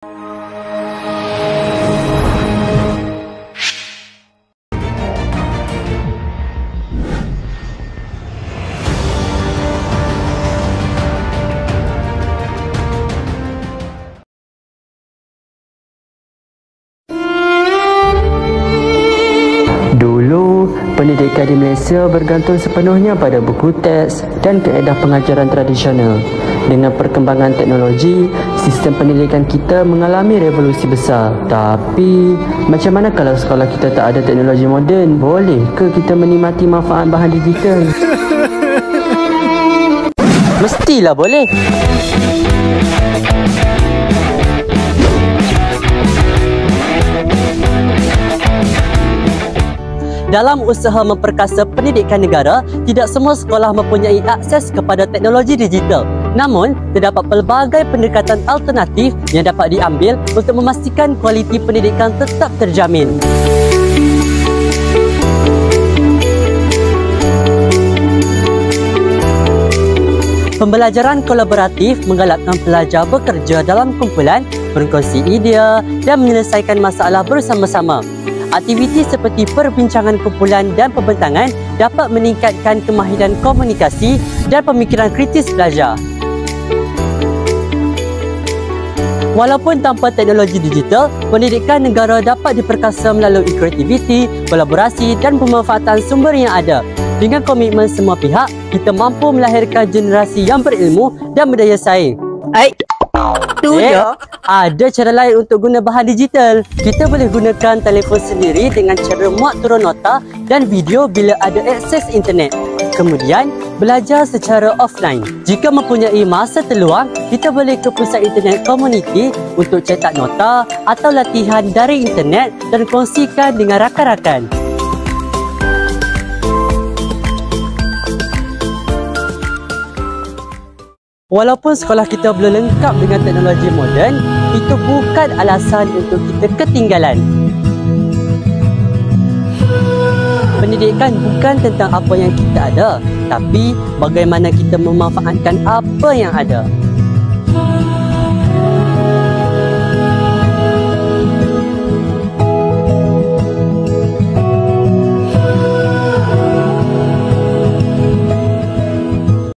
Dulu, pendidikan di Malaysia bergantung sepenuhnya pada buku teks dan kaedah pengajaran tradisional. Dengan perkembangan teknologi, sistem pendidikan kita mengalami revolusi besar. Tapi, macam mana kalau sekolah kita tak ada teknologi moden? Boleh ke kita menikmati manfaat bahan digital? Mestilah boleh. Dalam usaha memperkasa pendidikan negara, tidak semua sekolah mempunyai akses kepada teknologi digital. Namun, terdapat pelbagai pendekatan alternatif yang dapat diambil untuk memastikan kualiti pendidikan tetap terjamin. Pembelajaran kolaboratif menggalakkan pelajar bekerja dalam kumpulan, berkongsi idea dan menyelesaikan masalah bersama-sama. Aktiviti seperti perbincangan kumpulan dan pembentangan dapat meningkatkan kemahiran komunikasi dan pemikiran kritis pelajar. Walaupun tanpa teknologi digital, pendidikan negara dapat diperkasa melalui kreativiti, kolaborasi dan pemanfaatan sumber yang ada. Dengan komitmen semua pihak, kita mampu melahirkan generasi yang berilmu dan berdaya saing. Ada cara lain untuk guna bahan digital. Kita boleh gunakan telefon sendiri dengan cara muat turun nota dan video bila ada akses internet. Kemudian, belajar secara offline. Jika mempunyai masa terluang, kita boleh ke pusat internet komuniti untuk cetak nota atau latihan dari internet dan kongsikan dengan rakan-rakan. Walaupun sekolah kita belum lengkap dengan teknologi moden, itu bukan alasan untuk kita ketinggalan. Pendidikan bukan tentang apa yang kita ada, tapi bagaimana kita memanfaatkan apa yang ada.